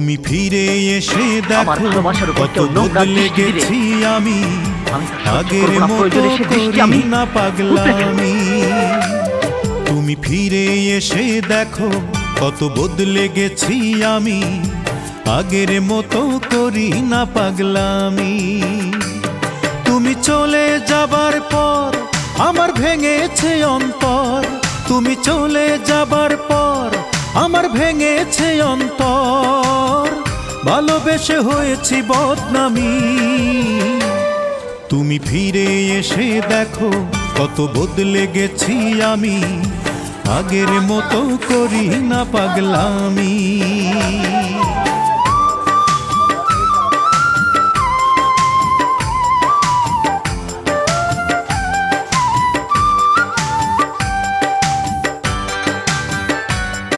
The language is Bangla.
তুমি ফিরে এসে দেখো কত বদলে গেছি আমি, আগের মতো করি না পাগলামি। তুমি ফিরে এসে দেখো কত বদলে গেছি আমি, আগের মতো করি না পাগলামি। তুমি চলে যাবার পর আমার ভেঙেছে অন্তর, তুমি চলে যাবার পর আমার ভেঙেছে অন্তর, ভালোবেসে হয়েছি বদনামি। তুমি ফিরে এসে দেখো কত বদলে গেছি আমি, আগের মতো করি না পাগলামি।